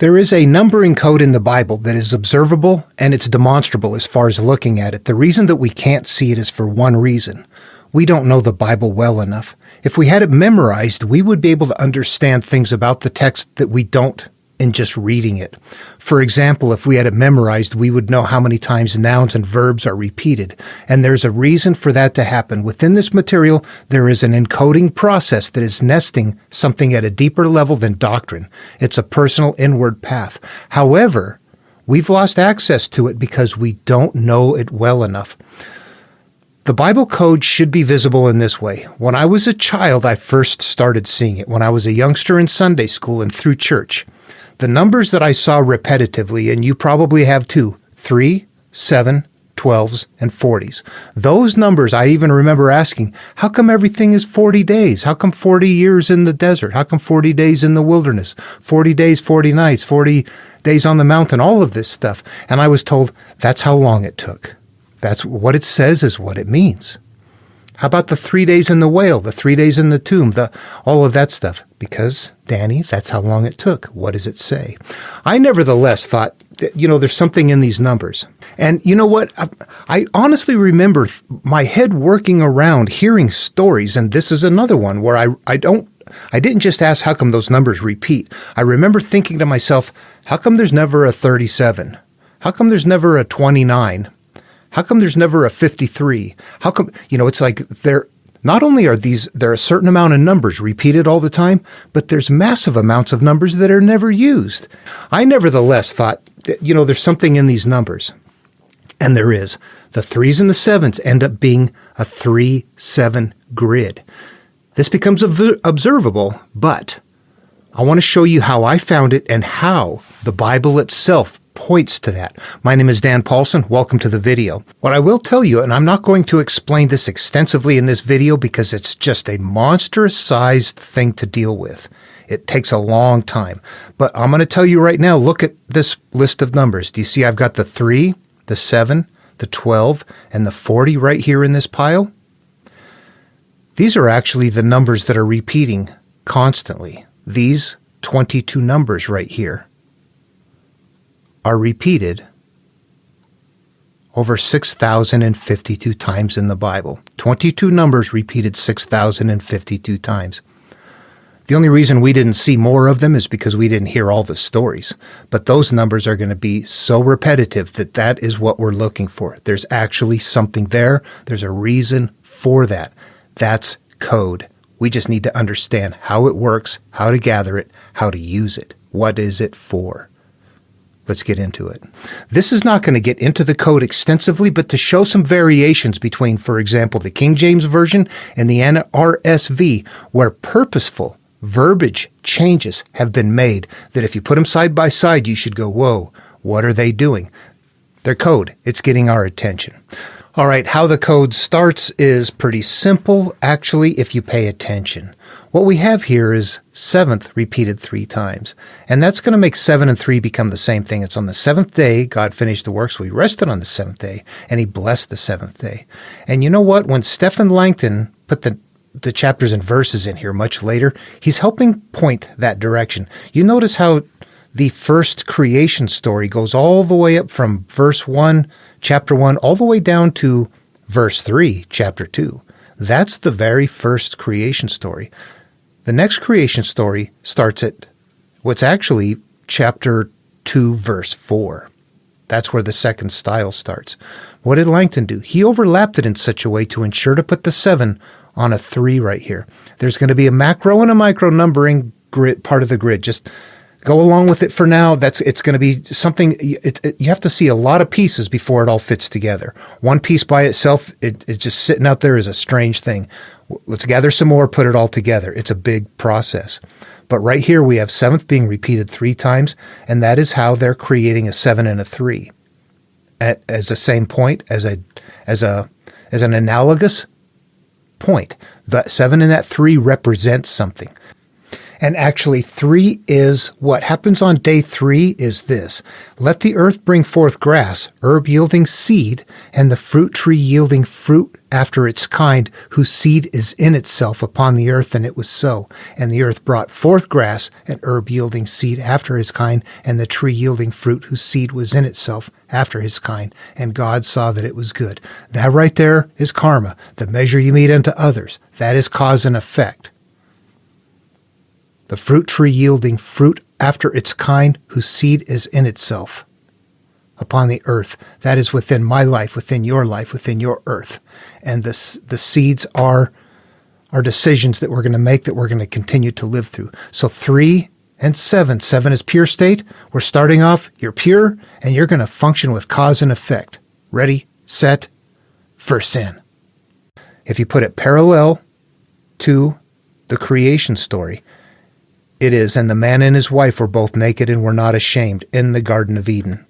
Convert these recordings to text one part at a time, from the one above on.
There is a numbering code in the Bible that is observable and it's demonstrable as far as looking at it. The reason that we can't see it is for one reason. We don't know the Bible well enough. If we had it memorized, we would be able to understand things about the text that we don't in just reading it. For example, if we had it memorized, we would know how many times nouns and verbs are repeated. And there's a reason for that to happen. Within this material, there is an encoding process that is nesting something at a deeper level than doctrine. It's a personal inward path. However, we've lost access to it because we don't know it well enough. The Bible code should be visible in this way. When I was a child, I first started seeing it. When I was a youngster in Sunday school and through church, the numbers that I saw repetitively, and you probably have too, 3, 7, 12s, and 40s. Those numbers, I even remember asking, how come everything is 40 days? How come 40 years in the desert? How come 40 days in the wilderness? 40 days, 40 nights, 40 days on the mountain, all of this stuff. And I was told that's how long it took. That's what it says is what it means. How about the 3 days in the whale, the 3 days in the tomb, all of that stuff? Because, Danny, that's how long it took. What does it say? I nevertheless thought, there's something in these numbers. And you know what? I honestly remember my head working around hearing stories, and this is another one where I didn't just ask how come those numbers repeat. I remember thinking to myself, how come there's never a 37? How come there's never a 29? How come there's never a 53? How come, it's like not only are there a certain amount of numbers repeated all the time, but there's massive amounts of numbers that are never used. I nevertheless thought that, there's something in these numbers. And there is. The 3s and the 7s end up being a 3-7 grid. This becomes observable, but I want to show you how I found it and how the Bible itself points to that. My name is Dan Paulson. Welcome to the video. What I will tell you, and I'm not going to explain this extensively in this video because it's just a monstrous-sized thing to deal with. It takes a long time. But I'm going to tell you right now, look at this list of numbers. Do you see I've got the 3, the 7, the 12, and the 40 right here in this pile? These are actually the numbers that are repeating constantly. These 22 numbers right here are repeated over 6,052 times in the Bible. 22 numbers repeated 6,052 times. The only reason we didn't see more of them is because we didn't hear all the stories. But those numbers are going to be so repetitive that is what we're looking for. There's actually something there. There's a reason for that. That's code. We just need to understand how it works, how to gather it, how to use it. What is it for? Let's get into it. This is not going to get into the code extensively, but to show some variations between, for example, the King James Version and the NRSV, where purposeful verbiage changes have been made that if you put them side by side, you should go, whoa, what are they doing? Their code, it's getting our attention. All right, how the code starts is pretty simple, actually, if you pay attention. What we have here is 7th repeated 3 times, and that's going to make 7 and 3 become the same thing. It's on the 7th day, God finished the work, so he rested on the 7th day, and he blessed the 7th day. And you know what? When Stephen Langton put the chapters and verses in here much later, he's helping point that direction. You notice how the first creation story goes all the way up from verse 1, chapter 1, all the way down to verse 3, chapter 2. That's the very first creation story. The next creation story starts at what's actually chapter 2, verse 4. That's where the second style starts. What did Langton do? He overlapped it in such a way to ensure to put the 7 on a 3 right here. There's going to be a macro and a micro numbering grid, part of the grid. Just go along with it for now. It's going to be something, you have to see a lot of pieces before it all fits together. One piece by itself, it's just sitting out there is a strange thing. Let's gather some more, put it all together. It's a big process. But right here we have 7th being repeated 3 times, and that is how they're creating a 7 and a 3 as the same point, as an analogous point. The 7 and that 3 represents something. And actually, 3 is what happens on day 3 is this. Let the earth bring forth grass, herb yielding seed, and the fruit tree yielding fruit after its kind, whose seed is in itself upon the earth, and it was so. And the earth brought forth grass, and herb yielding seed after his kind, and the tree yielding fruit, whose seed was in itself after his kind. And God saw that it was good. That right there is karma. The measure you meet unto others. That is cause and effect. The fruit tree yielding fruit after its kind, whose seed is in itself upon the earth. That is within my life, within your earth. And the seeds are decisions that we're going to make, that we're going to continue to live through. So 3 and 7. 7 is pure state. We're starting off, you're pure, and you're going to function with cause and effect. Ready, set, for sin. If you put it parallel to the creation story, it is, and the man and his wife were both naked and were not ashamed in the Garden of Eden.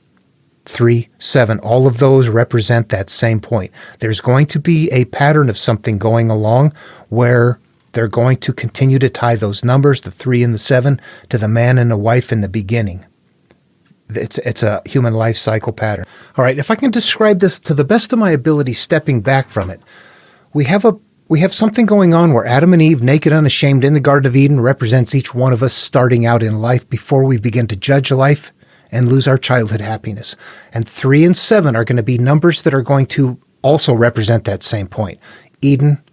3, 7, all of those represent that same point. There's going to be a pattern of something going along where they're going to continue to tie those numbers, the 3 and the 7, to the man and the wife in the beginning. It's a human life cycle pattern. All right, if I can describe this to the best of my ability, stepping back from it, we have something going on where Adam and Eve, naked, unashamed, in the Garden of Eden, represents each one of us starting out in life before we begin to judge life and lose our childhood happiness. And 3 and 7 are going to be numbers that are going to also represent that same point. Eden,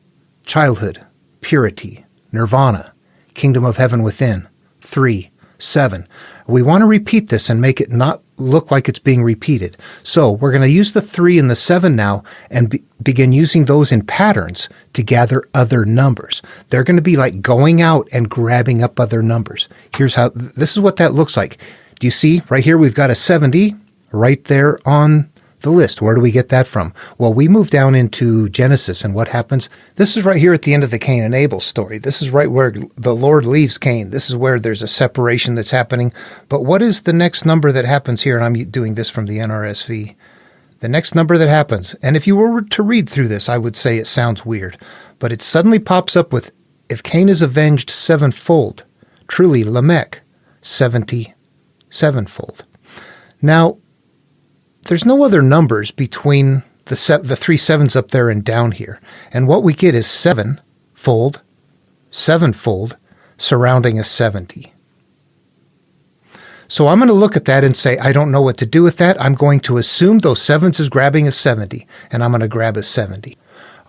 childhood, purity, nirvana, kingdom of heaven within. 3, 7. We want to repeat this and make it not look like it's being repeated. So we're going to use the 3 and the 7 now and begin using those in patterns to gather other numbers. They're going to be like going out and grabbing up other numbers. This is what that looks like. Do you see right here, we've got a 70 right there on the list. Where do we get that from? Well, we move down into Genesis, and what happens? This is right here at the end of the Cain and Abel story. This is right where the Lord leaves Cain. This is where there's a separation that's happening. But what is the next number that happens here? And I'm doing this from the NRSV. The next number that happens, and if you were to read through this, I would say it sounds weird, but it suddenly pops up with, if Cain is avenged sevenfold, truly Lamech 77-fold. Now, there's no other numbers between the 3 7s up there and down here. And what we get is sevenfold, surrounding a 70. So I'm going to look at that and say, I don't know what to do with that. I'm going to assume those 7s is grabbing a 70, and I'm going to grab a 70.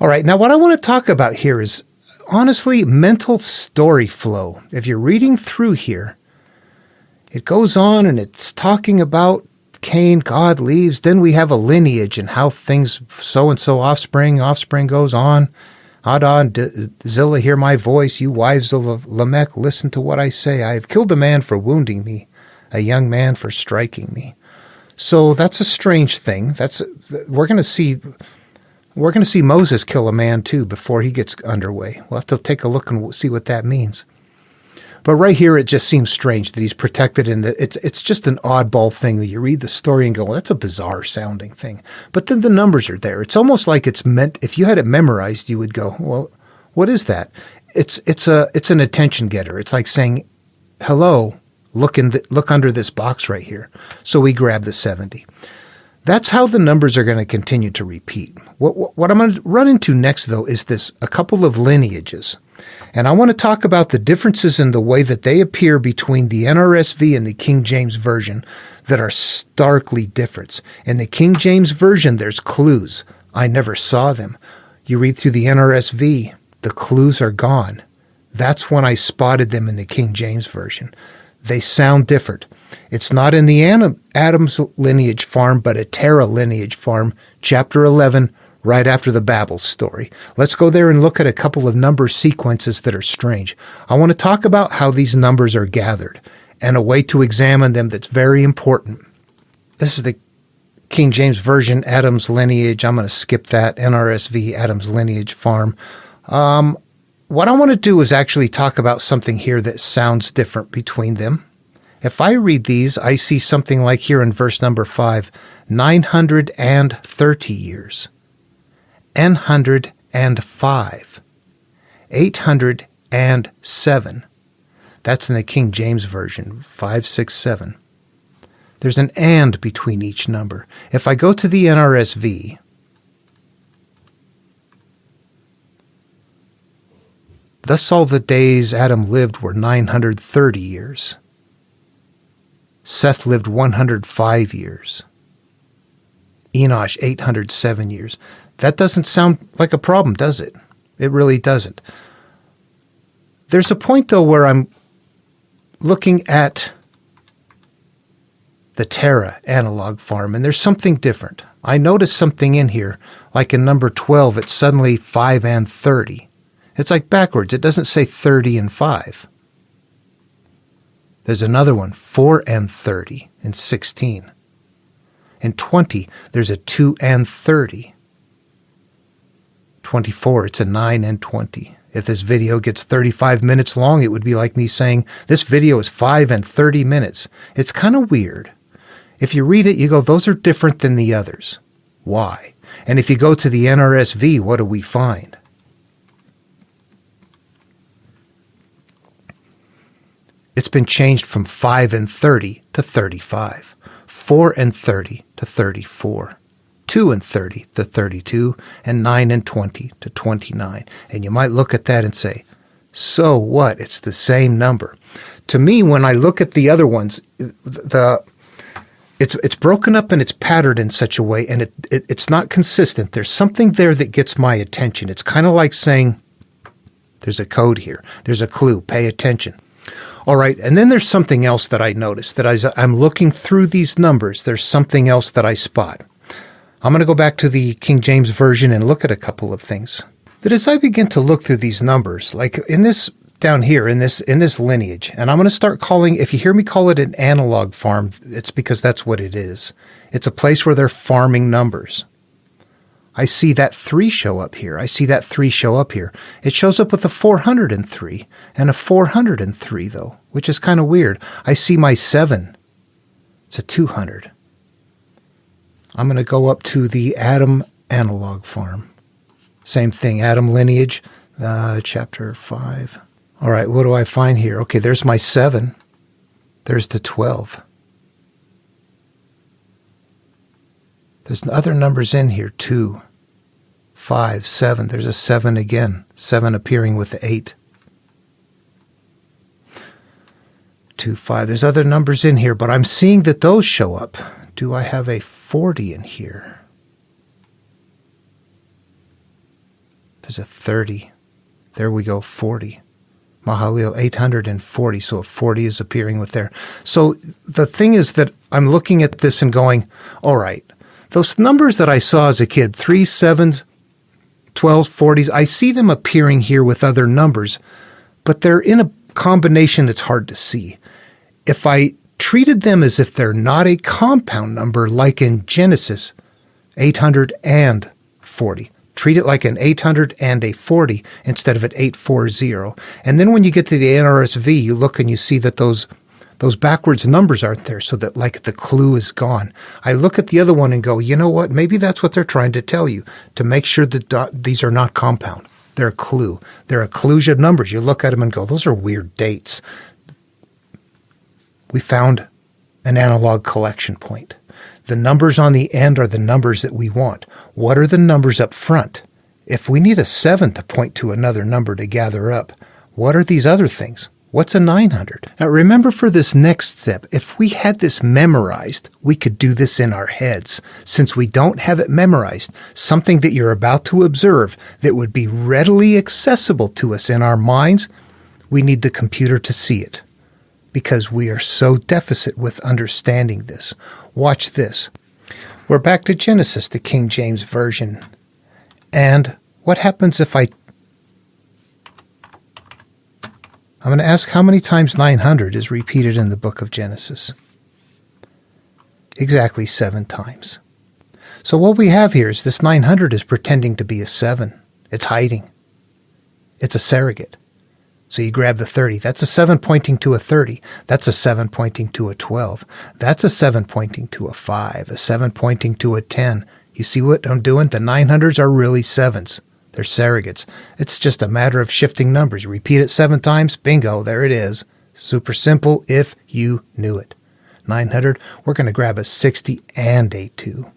All right, now what I want to talk about here is, honestly, mental story flow. If you're reading through here, it goes on and it's talking about Cain, God leaves, then we have a lineage and how things, so-and-so offspring goes on. Adon, Zillah, hear my voice, you wives of Lamech, listen to what I say. I have killed a man for wounding me, a young man for striking me. So that's a strange thing. We're going to see Moses kill a man too before he gets underway. We'll have to take a look and see what that means. But right here, it just seems strange that he's protected, and it's just an oddball thing that you read the story and go, well, that's a bizarre sounding thing. But then the numbers are there. It's almost like it's meant, if you had it memorized, you would go, well, what is that? It's an attention getter. It's like saying, hello, look under this box right here. So we grab the 70. That's how the numbers are going to continue to repeat. What I'm going to run into next, though, is a couple of lineages. And I want to talk about the differences in the way that they appear between the NRSV and the King James Version that are starkly different. In the King James Version, there's clues. I never saw them. You read through the NRSV, the clues are gone. That's when I spotted them in the King James Version. They sound different. It's not in the Adam's lineage farm, but a Terah lineage farm, chapter 11, right after the Babel story. Let's go there and look at a couple of number sequences that are strange. I want to talk about how these numbers are gathered and a way to examine them that's very important. This is the King James Version, Adam's lineage. I'm going to skip that. NRSV, Adam's lineage farm. What I want to do is actually talk about something here that sounds different between them. If I read these, I see something like here in verse number 5, 930 years, N105, 807. That's in the King James Version, 567. There's an and between each number. If I go to the NRSV, thus all the days Adam lived were 930 years. Seth lived 105 years. Enosh, 807 years. That doesn't sound like a problem, does it? It really doesn't. There's a point, though, where I'm looking at the Terra analog farm, and there's something different. I noticed something in here, like in number 12, it's suddenly 5 and 30. It's like backwards. It doesn't say 30 and 5. There's another one, 4 and 30 in 16. In 20, there's a 2 and 30. 24, it's a 9 and 20. If this video gets 35 minutes long, it would be like me saying, this video is 5 and 30 minutes. It's kind of weird. If you read it, you go, those are different than the others. Why? And if you go to the NRSV, what do we find? It's been changed from 5 and 30 to 35, 4 and 30 to 34, 2 and 30 to 32, and 9 and 20 to 29. And you might look at that and say, so what? It's the same number. To me, when I look at the other ones, it's broken up and it's patterned in such a way, and it's not consistent. There's something there that gets my attention. It's kind of like saying, there's a code here. There's a clue. Pay attention. All right, and then there's something else that I noticed, that as I'm looking through these numbers, there's something else that I spot. I'm going to go back to the King James Version and look at a couple of things. That as I begin to look through these numbers, like in this down here, in this lineage, and I'm going to start calling, if you hear me call it an analog farm, it's because that's what it is. It's a place where they're farming numbers. I see that 3 show up here. I see that 3 show up here. It shows up with a 403 and a 403, though, which is kind of weird. I see my 7. It's a 200. I'm going to go up to the Adam analog farm. Same thing, Adam lineage, chapter 5. All right, what do I find here? Okay, there's my 7. There's the 12. There's other numbers in here, 2, 5, 7. There's a 7 again, 7 appearing with the 8. 2, 5. There's other numbers in here, but I'm seeing that those show up. Do I have a 40 in here? There's a 30. There we go, 40. Mahalil, 840, so a 40 is appearing with there. So the thing is that I'm looking at this and going, all right, those numbers that I saw as a kid, 3, 7s, 12s, 40s, I see them appearing here with other numbers, but they're in a combination that's hard to see. If I treated them as if they're not a compound number, like in Genesis, 840, treat it like an 800 and a 40 instead of an 840. And then when you get to the NRSV, you look and you see that those backwards numbers aren't there, so that like the clue is gone. I look at the other one and go, you know what? Maybe that's what they're trying to tell you, to make sure that these are not compound. They're a clue. They're a clue of numbers. You look at them and go, those are weird dates. We found an analog collection point. The numbers on the end are the numbers that we want. What are the numbers up front? If we need a 7 to point to another number to gather up, what are these other things? What's a 900? Now remember, for this next step, if we had this memorized, we could do this in our heads. Since we don't have it memorized, something that you're about to observe that would be readily accessible to us in our minds, we need the computer to see it, because we are so deficit with understanding this. Watch this. We're back to Genesis, the King James Version. And what happens if I'm going to ask how many times 900 is repeated in the book of Genesis. Exactly 7 times. So what we have here is this 900 is pretending to be a 7. It's hiding. It's a surrogate. So you grab the 30. That's a 7 pointing to a 30. That's a 7 pointing to a 12. That's a 7 pointing to a 5. A 7 pointing to a 10. You see what I'm doing? The 900s are really 7s. They're surrogates. It's just a matter of shifting numbers. You repeat it 7 times, bingo, there it is. Super simple if you knew it. 900, we're going to grab a 60 and a 2.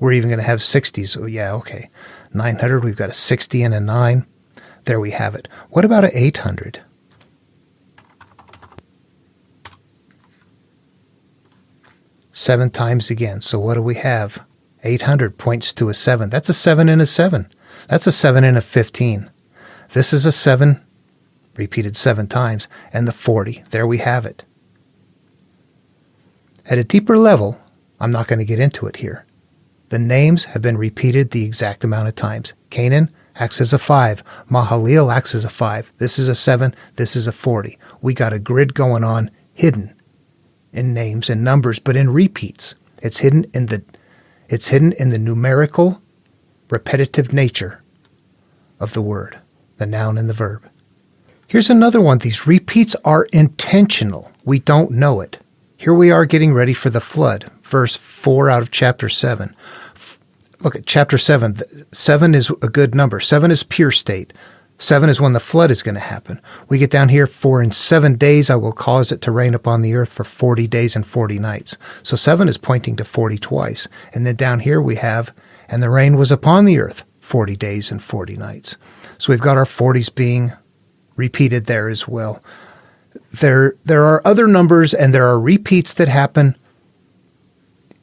We're even going to have 60s. Oh, yeah, okay. 900, we've got a 60 and a 9. There we have it. What about an 800? Seven times again. So what do we have? 800 points to a 7. That's a 7 and a 7. That's a 7 and a 15. This is a 7, repeated 7 times, and the 40. There we have it. At a deeper level, I'm not going to get into it here. The names have been repeated the exact amount of times. Canaan acts as a 5. Mahalalel acts as a 5. This is a 7. This is a 40. We got a grid going on, hidden in names and numbers, but in repeats. It's hidden in the numerical, repetitive nature of the word, the noun and the verb. Here's another one. These repeats are intentional. We don't know it. Here we are getting ready for the flood. Verse 4 out of chapter 7. Look at chapter 7. 7 is a good number. 7 is pure state. 7 is when the flood is going to happen. We get down here, for in 7 days I will cause it to rain upon the earth for 40 days and 40 nights. So 7 is pointing to 40 twice. And then down here we have, and the rain was upon the earth 40 days and 40 nights. So we've got our 40s being repeated there as well. There are other numbers and there are repeats that happen.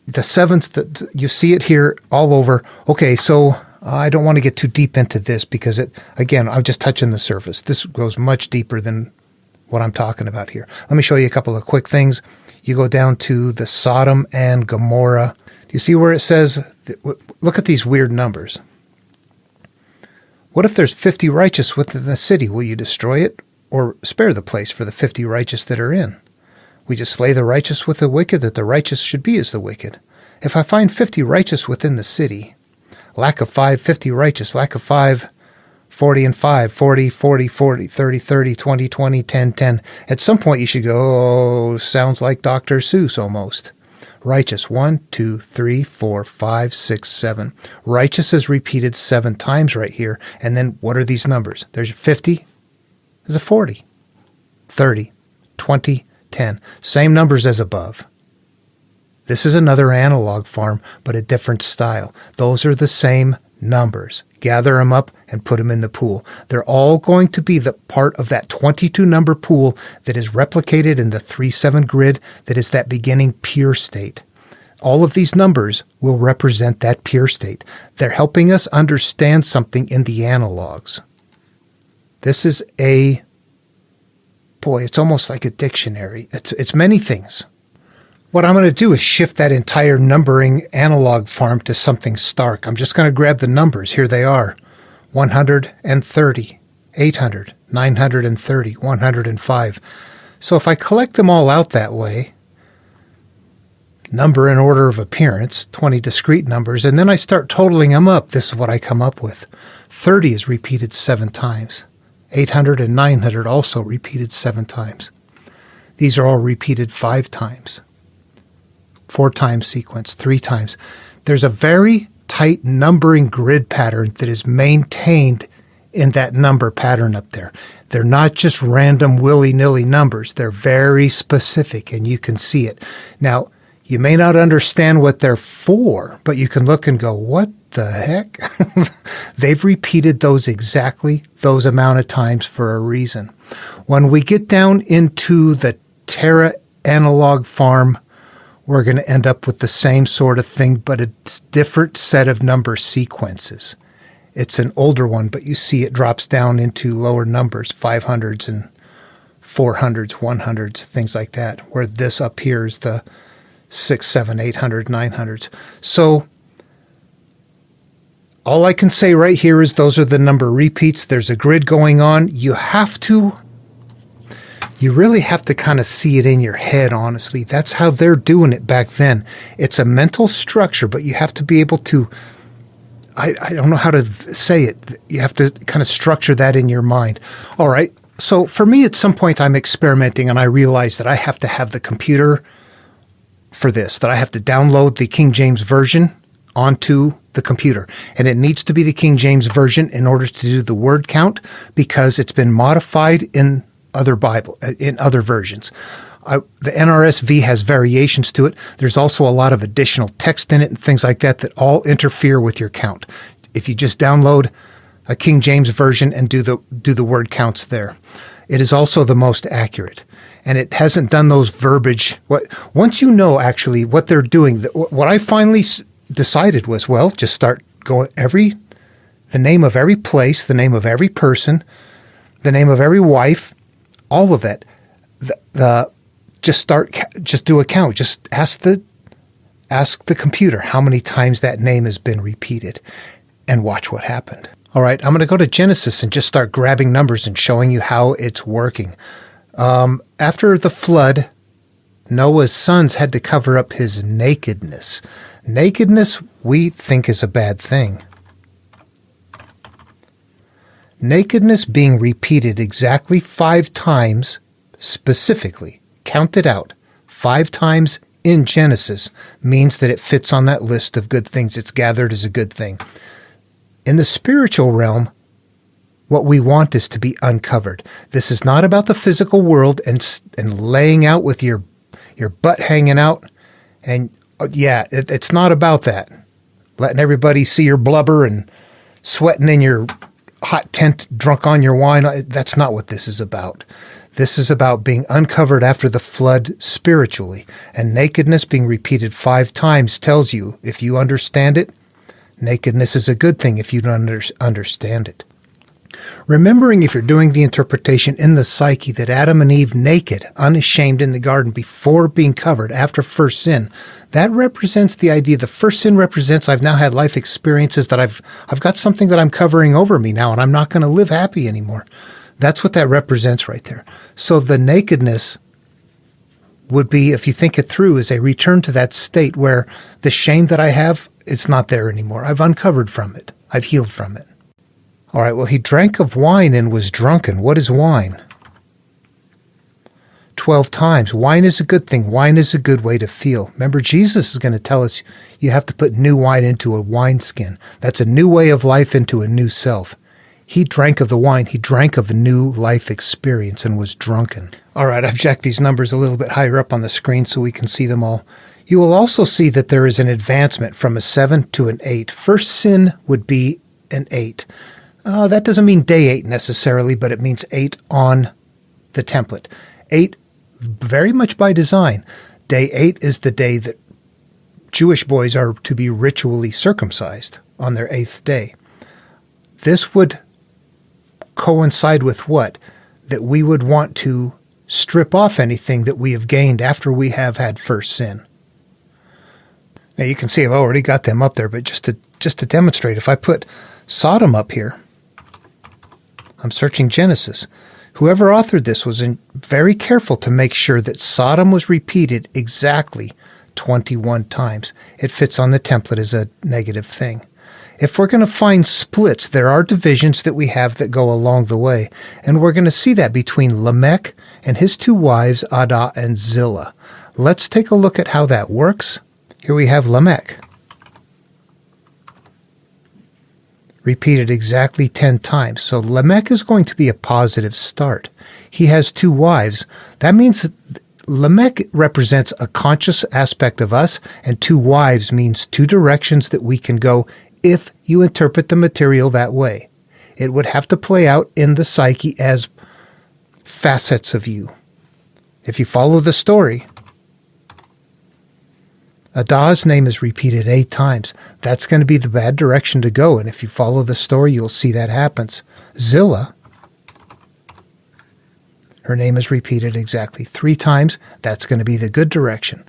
The 7th, you see it here all over. Okay, so I don't want to get too deep into this because, again, I'm just touching the surface. This goes much deeper than what I'm talking about here. Let me show you a couple of quick things. You go down to the Sodom and Gomorrah. Do you see where it says, look at these weird numbers. What if there's 50 righteous within the city? Will you destroy it or spare the place for the 50 righteous that are in? We just slay the righteous with the wicked, that the righteous should be as the wicked. If I find 50 righteous within the city, lack of 5, 50 righteous, lack of 5, 40 and 5, 40, 40, 40, 30, 30, 20, 20, 10, 10. At some point you should go, oh, sounds like Dr. Seuss almost. Righteous, 1, 2, 3, 4, 5, 6, 7. Righteous is repeated 7 times right here. And then what are these numbers? There's a 50, there's a 40, 30, 20, 10. Same numbers as above. This is another analog farm, but a different style. Those are the same numbers. Gather them up and put them in the pool. They're all going to be the part of that 22 number pool that is replicated in the 3-7 grid that is that beginning pure state. All of these numbers will represent that pure state. They're helping us understand something in the analogs. This is it's almost like a dictionary. It's many things. What I'm going to do is shift that entire numbering analog farm to something stark. I'm just going to grab the numbers. Here they are. 130, 800, 930, 105. So if I collect them all out that way, number in order of appearance, 20 discrete numbers, and then I start totaling them up, this is what I come up with. 30 is repeated 7 times. 800 and 900 also repeated 7 times. These are all repeated 5 times. 4 times sequence, 3 times. There's a very tight numbering grid pattern that is maintained in that number pattern up there. They're not just random willy-nilly numbers. They're very specific, and you can see it. Now, you may not understand what they're for, but you can look and go, what the heck? They've repeated those exactly those amount of times for a reason. When we get down into the Terra analog farm, we're going to end up with the same sort of thing, but a different set of number sequences. It's an older one, but you see it drops down into lower numbers, 500s and 400s, 100s, things like that, where this up here is the 6, 7, 800, 900s. So all I can say right here is those are the number repeats. There's a grid going on. You really have to kind of see it in your head, honestly. That's how they're doing it back then. It's a mental structure, but you have to be able to, I don't know how to say it. You have to kind of structure that in your mind. All right. So for me, at some point, I'm experimenting, and I realize that I have to have the computer for this, that I have to download the King James Version onto the computer. And it needs to be the King James Version in order to do the word count, because it's been modified in in other versions. The NRSV has variations to it. There's also a lot of additional text in it and things like that all interfere with your count. If you just download a King James version and do the word counts there, it is also the most accurate. And it hasn't done those verbiage. Once you know actually what they're doing, what I finally decided was, well, just start going the name of every place, the name of every person, the name of every wife, all of it. Just do a count. Just ask the computer how many times that name has been repeated and watch what happened. All right, I'm going to go to Genesis and just start grabbing numbers and showing you how it's working. After the flood, Noah's sons had to cover up his nakedness. Nakedness, we think, is a bad thing. Nakedness being repeated exactly 5 times specifically, counted out 5 times in Genesis, means that it fits on that list of good things. It's gathered as a good thing. In the spiritual realm, what we want is to be uncovered. This is not about the physical world and laying out with your butt hanging out. And it's not about that. Letting everybody see your blubber and sweating in your hot tent, drunk on your wine. That's not what this is about. This is about being uncovered after the flood spiritually. And nakedness being repeated 5 times tells you, if you understand it, nakedness is a good thing if you don't understand it. Remembering, if you're doing the interpretation in the psyche, that Adam and Eve naked, unashamed in the garden before being covered after first sin, that represents the idea. The first sin represents I've now had life experiences that I've got something that I'm covering over me now, and I'm not going to live happy anymore. That's what that represents right there. So the nakedness would be, if you think it through, is a return to that state where the shame that I have, it's not there anymore. I've uncovered from it. I've healed from it. All right, well, he drank of wine and was drunken. What is wine? 12 times. Wine is a good thing. Wine is a good way to feel. Remember, Jesus is going to tell us you have to put new wine into a wineskin. That's a new way of life into a new self. He drank of the wine. He drank of a new life experience and was drunken. All right, I've jacked these numbers a little bit higher up on the screen so we can see them all. You will also see that there is an advancement from a 7 to an 8. First sin would be an 8. That doesn't mean day 8 necessarily, but it means 8 on the template. 8, very much by design. Day 8 is the day that Jewish boys are to be ritually circumcised on their 8th day. This would coincide with what? That we would want to strip off anything that we have gained after we have had first sin. Now you can see I've already got them up there, but just to demonstrate, if I put Sodom up here, I'm searching Genesis. Whoever authored this was very careful to make sure that Sodom was repeated exactly 21 times. It fits on the template as a negative thing. If we're going to find splits, there are divisions that we have that go along the way, and we're going to see that between Lamech and his 2 wives, Adah and Zillah. Let's take a look at how that works. Here we have Lamech, repeated exactly 10 times. So Lamech is going to be a positive start. He has 2 wives. That means Lamech represents a conscious aspect of us, and 2 wives means 2 directions that we can go if you interpret the material that way. It would have to play out in the psyche as facets of you. If you follow the story, Adah's name is repeated 8 times. That's going to be the bad direction to go, and if you follow the story, you'll see that happens. Zillah, her name is repeated exactly 3 times. That's going to be the good direction.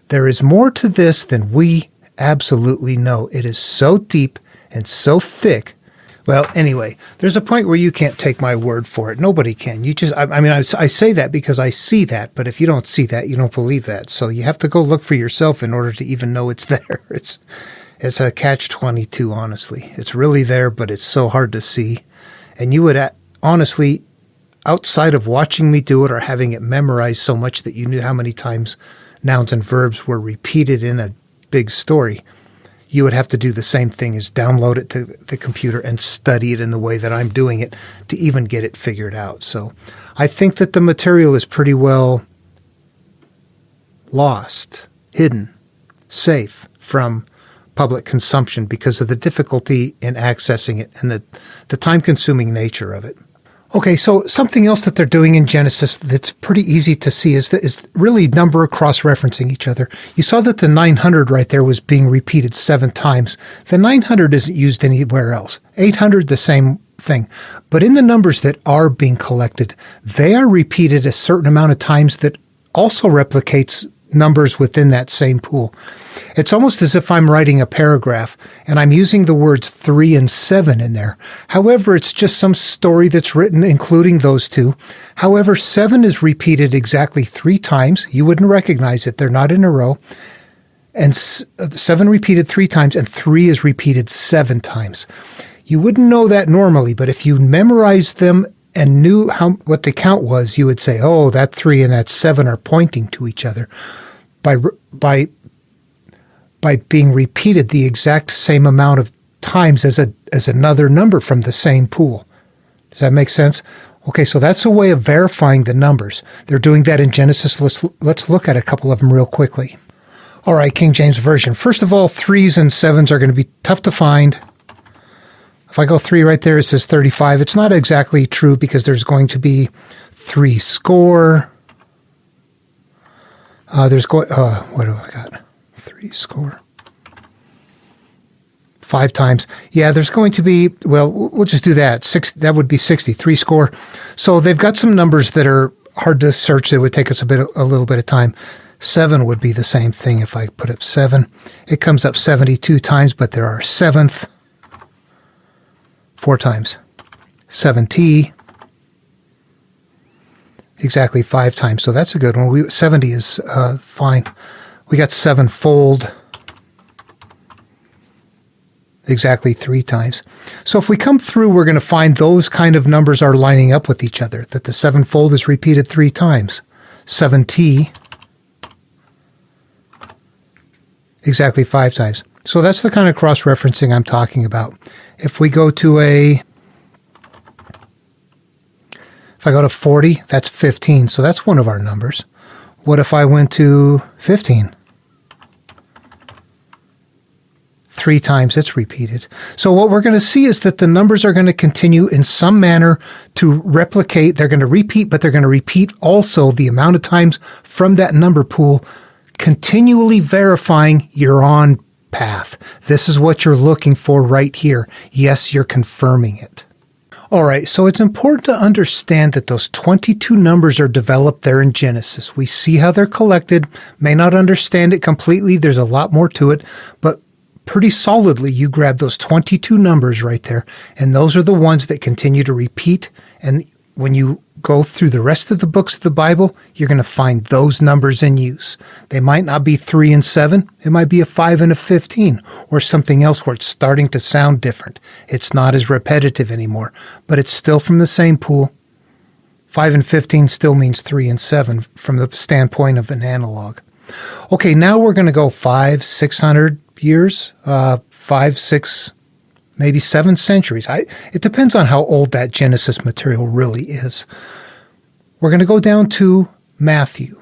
There is more to this than we absolutely know. It is so deep and so thick. Well, anyway, there's a point where you can't take my word for it. Nobody can. I say that because I see that, but if you don't see that, you don't believe that. So you have to go look for yourself in order to even know it's there. It's a catch-22, honestly. It's really there, but it's so hard to see. And you would, honestly, outside of watching me do it or having it memorized so much that you knew how many times nouns and verbs were repeated in a big story, you would have to do the same thing as download it to the computer and study it in the way that I'm doing it to even get it figured out. So I think that the material is pretty well lost, hidden, safe from public consumption because of the difficulty in accessing it and the time-consuming nature of it. Okay, so something else that they're doing in Genesis that's pretty easy to see is really number cross-referencing each other. You saw that the 900 right there was being repeated 7 times. The 900 isn't used anywhere else. 800, the same thing. But in the numbers that are being collected, they are repeated a certain amount of times that also replicates numbers within that same pool. It's almost as if I'm writing a paragraph and I'm using the words 3 and 7 in there. However, it's just some story that's written including those two. However, 7 is repeated exactly 3 times. You wouldn't recognize it. They're not in a row. And 7 repeated 3 times and 3 is repeated 7 times. You wouldn't know that normally, but if you memorized them and knew what the count was, you would say, oh, that 3 and that 7 are pointing to each other by being repeated the exact same amount of times as another number from the same pool. Does that make sense? Okay, so that's a way of verifying the numbers. They're doing that in Genesis. Let's look at a couple of them real quickly. All right, King James Version. First of all, 3s and 7s are going to be tough to find. If I go 3 right there, it says 35. It's not exactly true because there's going to be 3 score. What do I got? 3 score. 5 times. Yeah, there's going to be, well, we'll just do that. 6, that would be 60, 3 score. So they've got some numbers that are hard to search. It would take us a little bit of time. 7 would be the same thing if I put up 7. It comes up 72 times, but there are 7th. 4 times. 7t. Exactly 5 times. So that's a good one. 70 is fine. We got 7-fold. Exactly 3 times. So if we come through, we're going to find those kind of numbers are lining up with each other, that the 7-fold is repeated 3 times. 7t. Exactly 5 times. So that's the kind of cross-referencing I'm talking about. If we go to if I go to 40, that's 15. So that's one of our numbers. What if I went to 15? 3 times it's repeated. So what we're going to see is that the numbers are going to continue in some manner to replicate. They're going to repeat, but they're going to repeat also the amount of times from that number pool, continually verifying you're on path. This is what you're looking for right here. Yes, you're confirming it. All right, so it's important to understand that those 22 numbers are developed there in Genesis. We see how they're collected, may not understand it completely. There's a lot more to it, but pretty solidly you grab those 22 numbers right there, and those are the ones that continue to repeat. And when you go through the rest of the books of the Bible, you're going to find those numbers in use. They might not be 3 and 7. It might be a 5 and a 15 or something else where it's starting to sound different. It's not as repetitive anymore, but it's still from the same pool. 5 and 15 still means 3 and 7 from the standpoint of an analog. Okay, now we're going to go 500, 600 years, 5, 6, maybe 7 centuries. It depends on how old that Genesis material really is. We're going to go down to Matthew.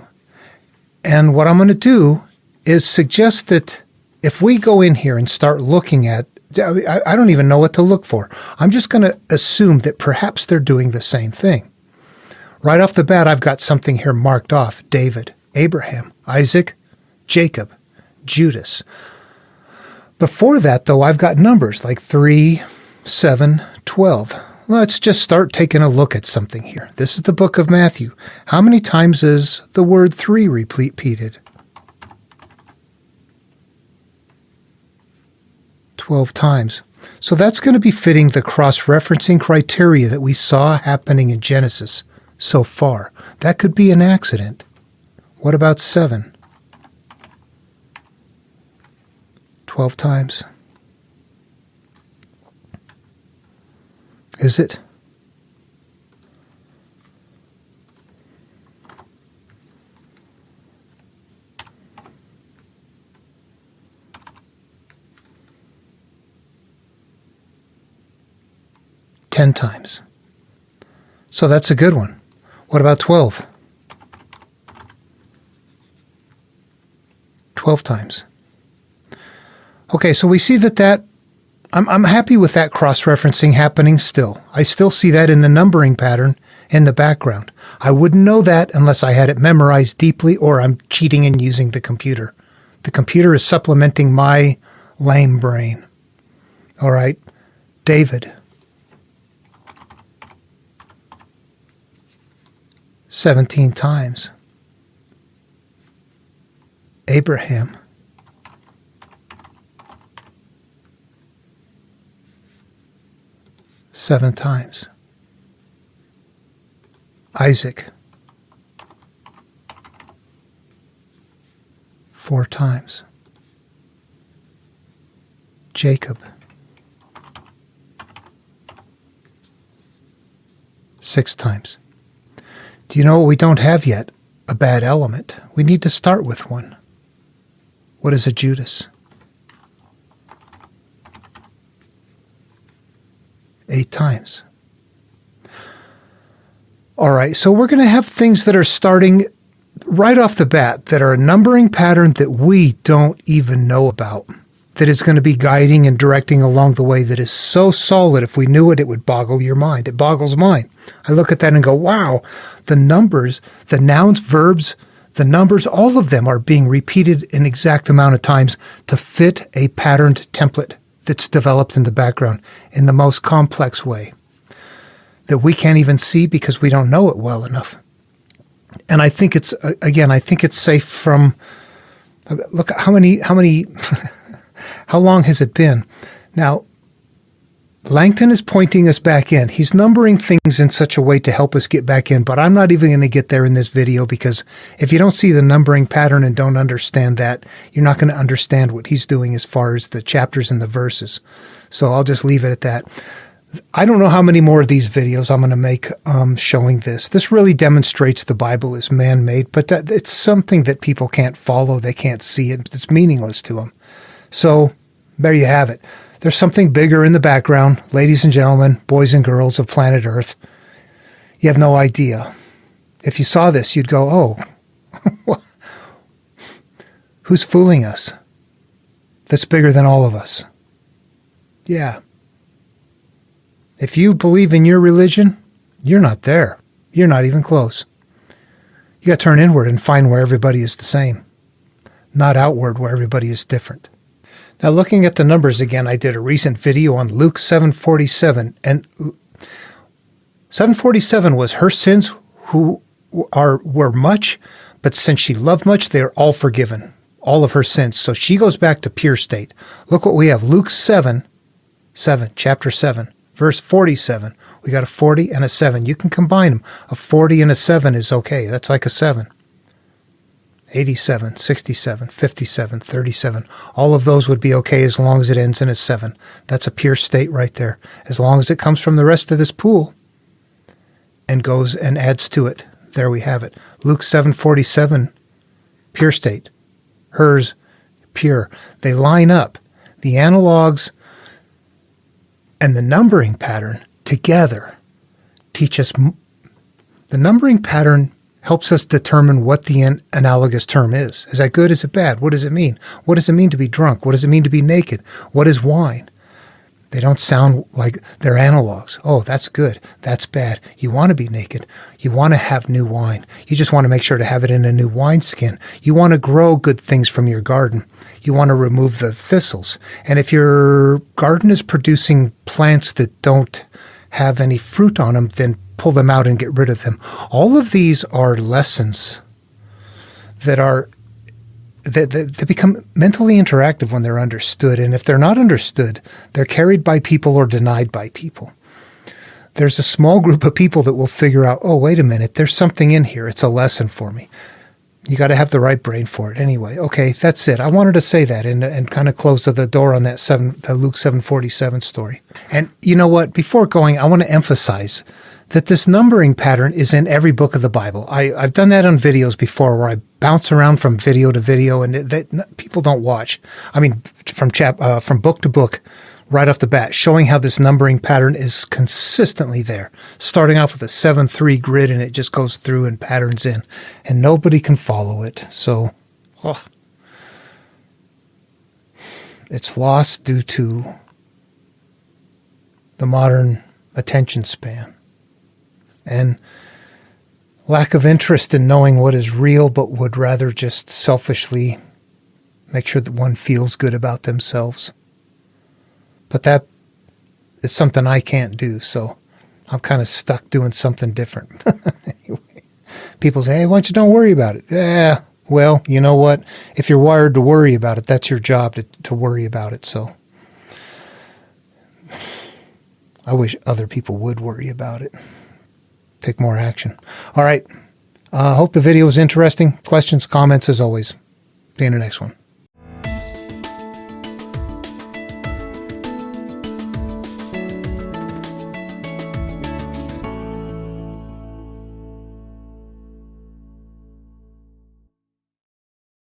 And what I'm going to do is suggest that if we go in here and start looking at, I don't even know what to look for. I'm just going to assume that perhaps they're doing the same thing. Right off the bat, I've got something here marked off. David, Abraham, Isaac, Jacob, Judas. Before that, though, I've got numbers like 3, 7, 12. Let's just start taking a look at something here. This is the book of Matthew. How many times is the word 3 repeated? 12 times. So that's going to be fitting the cross-referencing criteria that we saw happening in Genesis so far. That could be an accident. What about 7? 12 times. Is it? $10 times. So that's a good one. What about 12? 12 times. Okay, so we see that I'm happy with that cross-referencing happening still. I still see that in the numbering pattern in the background. I wouldn't know that unless I had it memorized deeply or I'm cheating and using the computer. The computer is supplementing my lame brain. All right, David. 17 times. Abraham. 7 times. Isaac. 4 times. Jacob. 6 times. Do you know what we don't have yet? A bad element. We need to start with one. What is a Judas? 8 times. All right, so we're going to have things that are starting right off the bat that are a numbering pattern that we don't even know about, that is going to be guiding and directing along the way, that is so solid. If we knew it, it would boggle your mind. It boggles mine. I look at that and go, wow, the numbers, the nouns, verbs, the numbers, all of them are being repeated an exact amount of times to fit a patterned template that's developed in the background in the most complex way that we can't even see because we don't know it well enough. And I think it's, again, I think it's safe from, look, how long has it been? Now, Langton is pointing us back in. He's numbering things in such a way to help us get back in, but I'm not even going to get there in this video because if you don't see the numbering pattern and don't understand that, you're not going to understand what he's doing as far as the chapters and the verses. So I'll just leave it at that. I don't know how many more of these videos I'm going to make showing this. This really demonstrates the Bible is man-made, but that it's something that people can't follow. They can't see it. It's meaningless to them. So there you have it. There's something bigger in the background, ladies and gentlemen, boys and girls of planet Earth. You have no idea. If you saw this, you'd go, oh, who's fooling us? That's bigger than all of us. Yeah. If you believe in your religion, you're not there. You're not even close. You got to turn inward and find where everybody is the same, not outward where everybody is different. Now, looking at the numbers again, I did a recent video on Luke 7:47, and 7:47 was her sins were much, but since she loved much, they are all forgiven, all of her sins. So she goes back to pure state. Look what we have, Luke 7, chapter 7, verse 47. We got a 40 and a 7. You can combine them. A 40 and a 7 is okay. That's like a 7. 87, 67, 57, 37. All of those would be okay as long as it ends in a 7. That's a pure state right there. As long as it comes from the rest of this pool and goes and adds to it. There we have it. Luke 7:47, pure state. Hers, pure. They line up. The analogs and the numbering pattern together teach us. The numbering pattern helps us determine what the analogous term is. Is that good? Is it bad? What does it mean? What does it mean to be drunk? What does it mean to be naked? What is wine? They don't sound like they're analogs. Oh, that's good. That's bad. You want to be naked. You want to have new wine. You just want to make sure to have it in a new wineskin. You want to grow good things from your garden. You want to remove the thistles. And if your garden is producing plants that don't have any fruit on them, then pull them out and get rid of them. All of these are lessons that become mentally interactive when they're understood. And if they're not understood, they're carried by people or denied by people. There's a small group of people that will figure out, oh, wait a minute, there's something in here. It's a lesson for me. You got to have the right brain for it. Anyway, okay, that's it. I wanted to say that and kind of close the door on that Luke 7:47 story. And you know what? Before going, I want to emphasize that this numbering pattern is in every book of the Bible. I've done that on videos before where I bounce around from video to video and people don't watch. I mean, from book to book, right off the bat, showing how this numbering pattern is consistently there. Starting off with a 7-3 grid, and it just goes through and patterns in, and nobody can follow it. So it's lost due to the modern attention span and lack of interest in knowing what is real, but would rather just selfishly make sure that one feels good about themselves. But that is something I can't do, so I'm kind of stuck doing something different. Anyway, people say, hey, why don't worry about it? Yeah, well, you know what? If you're wired to worry about it, that's your job to worry about it. So I wish other people would worry about it. Take more action. All right. Hope the video was interesting. Questions, comments, as always. See you in the next one.